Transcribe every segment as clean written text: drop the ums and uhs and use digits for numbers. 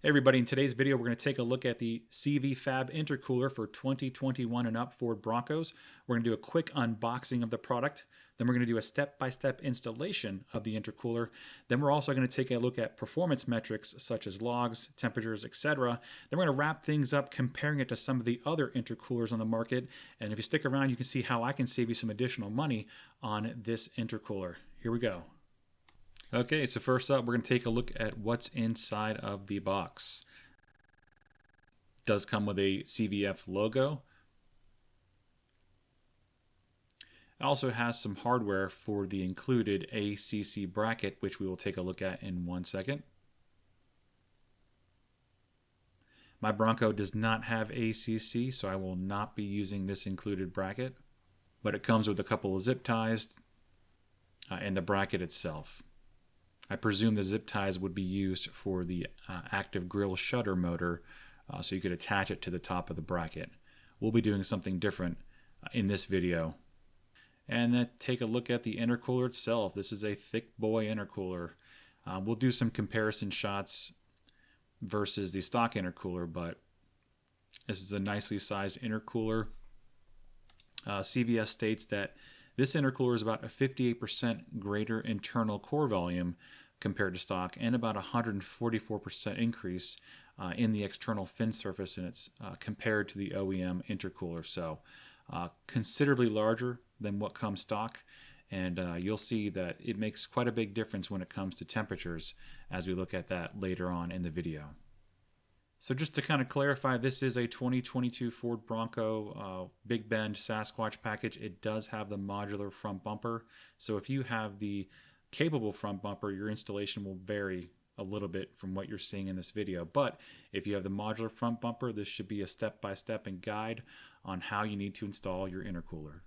Hey everybody, in today's video we're going to take a look at the CV Fab Intercooler for 2021 and up Ford Broncos. We're going to do a quick unboxing of the product, then we're going to do a step-by-step installation of the intercooler. Then we're also going to take a look at performance metrics such as logs, temperatures, etc. Then we're going to wrap things up comparing it to some of the other intercoolers on the market, and if you stick around you can see how I can save you some additional money on this intercooler. Here we go. Okay, so first up, we're going to take a look at what's inside of the box. It does come with a CVF logo. It also has some hardware for the included ACC bracket, which we will take a look at in 1 second. My Bronco does not have ACC, so I will not be using this included bracket, but it comes with a couple of zip ties and the bracket itself. I presume the zip ties would be used for the active grill shutter motor, so you could attach it to the top of the bracket. We'll be doing something different in this video. And then take a look at the intercooler itself. This is a thick boy intercooler. We'll do some comparison shots versus the stock intercooler, but this is a nicely sized intercooler. CVS states that this intercooler is about a 58% greater internal core volume compared to stock and about a 144% increase in the external fin surface, and it's compared to the OEM intercooler. So considerably larger than what comes stock, and you'll see that it makes quite a big difference when it comes to temperatures as we look at that later on in the video. So just to kind of clarify, this is a 2022 Ford Bronco Big Bend Sasquatch package. It does have the modular front bumper. So if you have the capable front bumper, your installation will vary a little bit from what you're seeing in this video. But if you have the modular front bumper, this should be a step-by-step and guide on how you need to install your intercooler.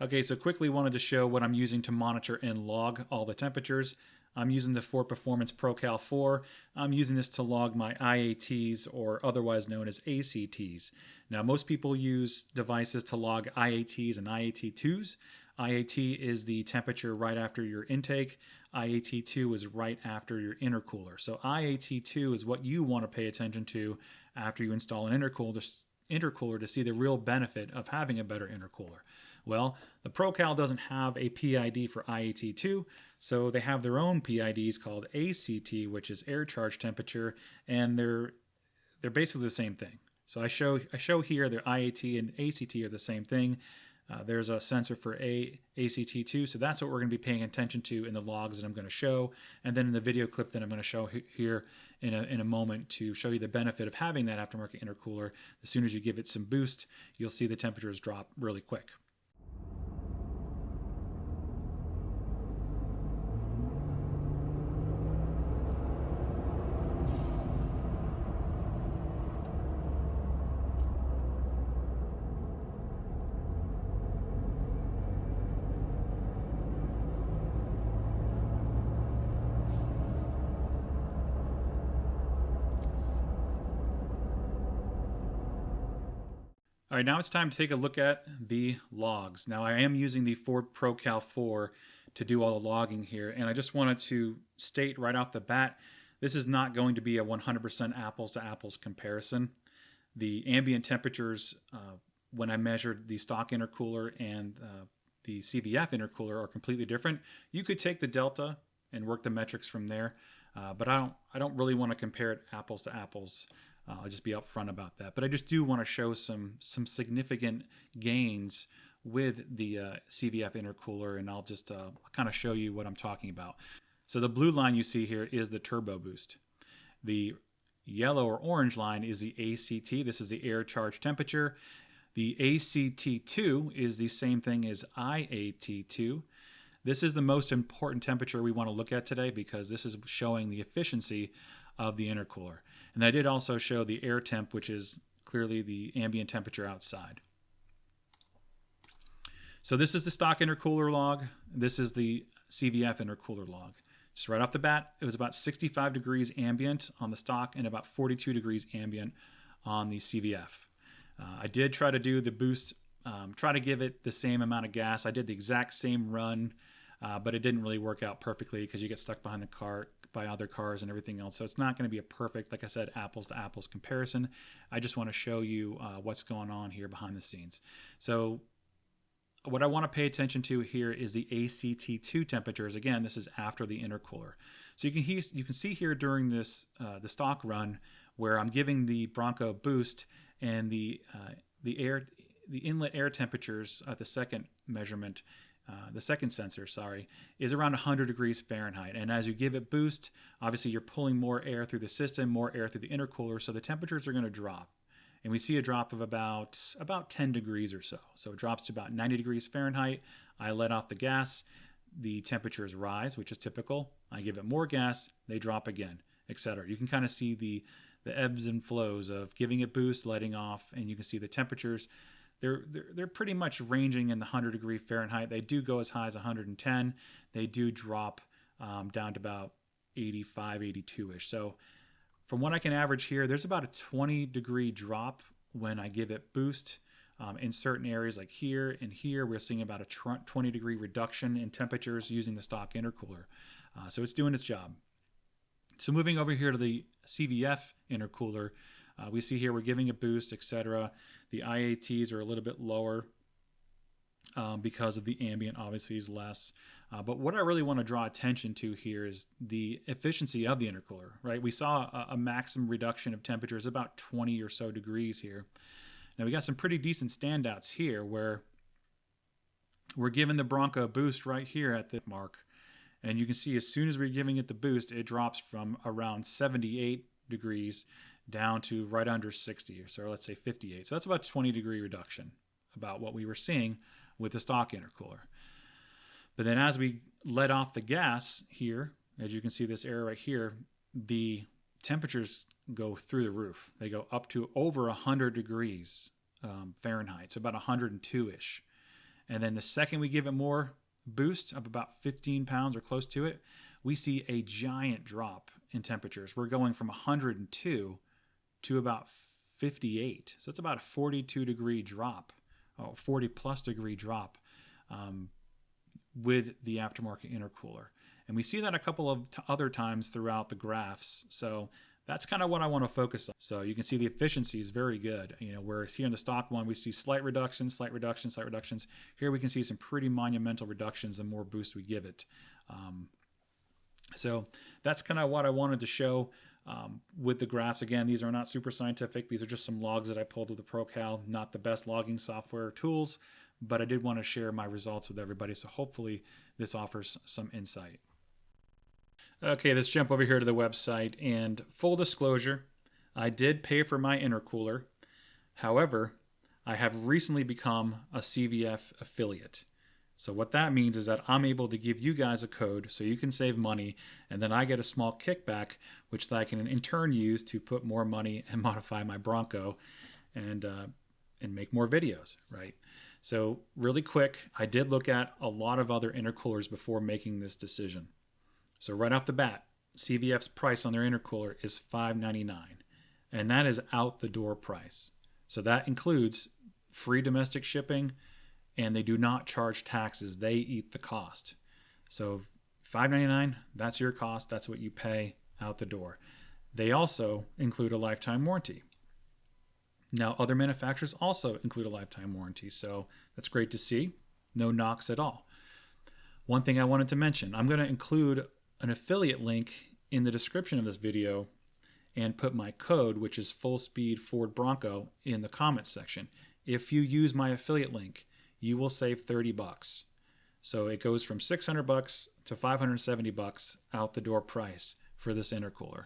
Okay, so quickly wanted to show what I'm using to monitor and log all the temperatures. I'm using the Ford Performance ProCal 4. I'm using this to log my IATs, or otherwise known as ACTs. Now, most people use devices to log IATs and IAT2s. IAT is the temperature right after your intake. IAT2 is right after your intercooler. So IAT2 is what you want to pay attention to after you install an intercooler to see the real benefit of having a better intercooler. Well, the ProCal doesn't have a PID for IAT2, so they have their own PIDs called ACT, which is air charge temperature, and they're basically the same thing. So I show here that IAT and ACT are the same thing. There's a sensor for ACT2, so that's what we're going to be paying attention to in the logs that I'm going to show, and then in the video clip that I'm going to show here in a moment to show you the benefit of having that aftermarket intercooler. As soon as you give it some boost, you'll see the temperatures drop really quick. All right, now it's time to take a look at the logs. Now I am using the Ford ProCal 4 to do all the logging here, and I just wanted to state right off the bat, this is not going to be a 100% apples to apples comparison. The ambient temperatures when I measured the stock intercooler and the CVF intercooler are completely different. You could take the delta and work the metrics from there, but I don't really want to compare it apples to apples. I'll just be upfront about that. But I just do want to show some significant gains with the CVF intercooler, and I'll just kind of show you what I'm talking about. So the blue line you see here is the turbo boost. The yellow or orange line is the ACT. This is the air charge temperature. The ACT2 is the same thing as IAT2. This is the most important temperature we want to look at today because this is showing the efficiency of the intercooler. And I did also show the air temp, which is clearly the ambient temperature outside. So this is the stock intercooler log. This is the CVF intercooler log. Just right off the bat, it was about 65 degrees ambient on the stock and about 42 degrees ambient on the CVF. I did try to do the boost, try to give it the same amount of gas. I did the exact same run, but it didn't really work out perfectly because you get stuck behind the car by other cars and everything else. So it's not going to be a perfect, like I said, apples to apples comparison. I just want to show you what's going on here behind the scenes. So what I want to pay attention to here is the ACT2 temperatures. Again, this is after the intercooler. So you can see here during this the stock run where I'm giving the Bronco boost and the inlet air temperatures at the second measurement. The second sensor, is around 100 degrees Fahrenheit. And as you give it boost, obviously you're pulling more air through the system, more air through the intercooler, so the temperatures are going to drop. And we see a drop of about 10 degrees or so. So it drops to about 90 degrees Fahrenheit. I let off the gas, the temperatures rise, which is typical. I give it more gas, they drop again, etc. You can kind of see the ebbs and flows of giving it boost, letting off, and you can see the temperatures. They're pretty much ranging in the 100 degree Fahrenheit. They do go as high as 110. They do drop down to about 85, 82-ish. So from what I can average here, there's about a 20 degree drop when I give it boost. In certain areas like here and here, we're seeing about a 20 degree reduction in temperatures using the stock intercooler. So it's doing its job. So moving over here to the CVF intercooler, we see here we're giving a boost, etc. The IATs are a little bit lower because of the ambient obviously is less. But what I really want to draw attention to here is the efficiency of the intercooler, right? We saw a maximum reduction of temperatures about 20 or so degrees here. Now we got some pretty decent standouts here where we're giving the Bronco boost right here at the mark. And you can see as soon as we're giving it the boost, it drops from around 78 degrees down to right under 60, or so let's say 58. So that's about a 20 degree reduction, about what we were seeing with the stock intercooler. But then as we let off the gas here, as you can see this area right here, the temperatures go through the roof. They go up to over 100 degrees Fahrenheit, so about 102-ish. And then the second we give it more boost, up about 15 pounds or close to it, we see a giant drop in temperatures. We're going from 102 to about 58. So it's about a 42 degree drop, 40 plus degree drop with the aftermarket intercooler. And we see that a couple of other times throughout the graphs. So that's kind of what I want to focus on. So you can see the efficiency is very good. Whereas here in the stock one, we see slight reductions, slight reductions, slight reductions. Here we can see some pretty monumental reductions the more boost we give it. So that's kind of what I wanted to show with the graphs. Again, these are not super scientific. These are just some logs that I pulled with the ProCal, not the best logging software or tools, but I did want to share my results with everybody. So hopefully this offers some insight. Okay, let's jump over here to the website, and full disclosure, I did pay for my intercooler. However, I have recently become a CVF affiliate. So what that means is that I'm able to give you guys a code so you can save money, and then I get a small kickback, which I can in turn use to put more money and modify my Bronco and make more videos, right? So really quick, I did look at a lot of other intercoolers before making this decision. So right off the bat, CVF's price on their intercooler is $599, and that is out the door price. So that includes free domestic shipping, and they do not charge taxes. They eat the cost. So $599, that's your cost. That's what you pay out the door. They also include a lifetime warranty. Now, other manufacturers also include a lifetime warranty, so that's great to see. No knocks at all. One thing I wanted to mention, I'm going to include an affiliate link in the description of this video and put my code, which is Full Speed Ford Bronco, in the comments section. If you use my affiliate link, you will save $30. So it goes from $600 to $570 out the door price for this intercooler.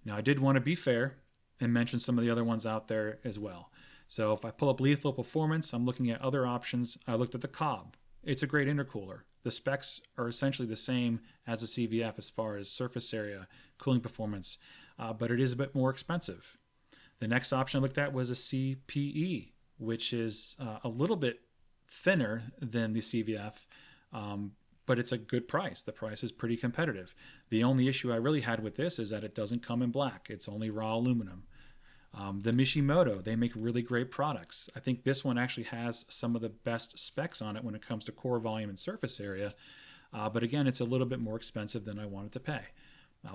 Now, I did want to be fair and mention some of the other ones out there as well. So if I pull up Lethal Performance, I'm looking at other options. I looked at the Cobb. It's a great intercooler. The specs are essentially the same as a CVF as far as surface area, cooling performance, but it is a bit more expensive. The next option I looked at was a CPE, which is a little bit thinner than the CVF, but it's a good price. The price is pretty competitive. The only issue I really had with this is that it doesn't come in black. It's only raw aluminum. The Mishimoto, they make really great products. I think this one actually has some of the best specs on it when it comes to core volume and surface area. But again, it's a little bit more expensive than I wanted to pay.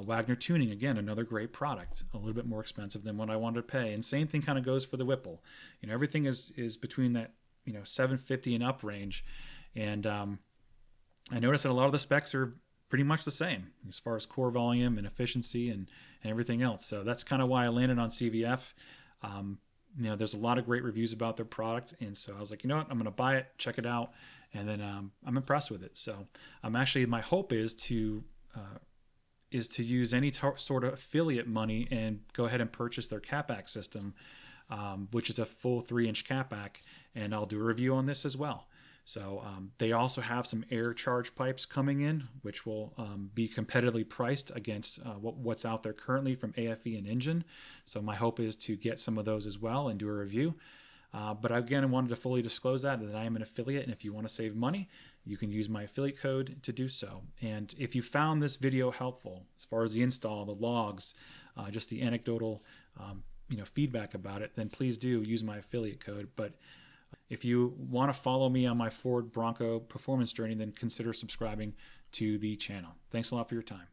Wagner Tuning, again, another great product, a little bit more expensive than what I wanted to pay. And same thing kind of goes for the Whipple. Everything is between that $750 and up range. And I noticed that a lot of the specs are pretty much the same as far as core volume and efficiency and everything else. So that's kind of why I landed on CVF. There's a lot of great reviews about their product, and so I was like, you know what, I'm going to buy it, check it out, and then I'm impressed with it. So my hope is to use any sort of affiliate money and go ahead and purchase their catback system, which is a full 3-inch catback, and I'll do a review on this as well. So they also have some air charge pipes coming in, which will be competitively priced against what's out there currently from AFE and Injen. So my hope is to get some of those as well and do a review. But again, I wanted to fully disclose that I am an affiliate, and if you want to save money, you can use my affiliate code to do so. And if you found this video helpful as far as the install, the logs, just the anecdotal feedback about it, then please do use my affiliate code. But if you want to follow me on my Ford Bronco performance journey, then consider subscribing to the channel. Thanks a lot for your time.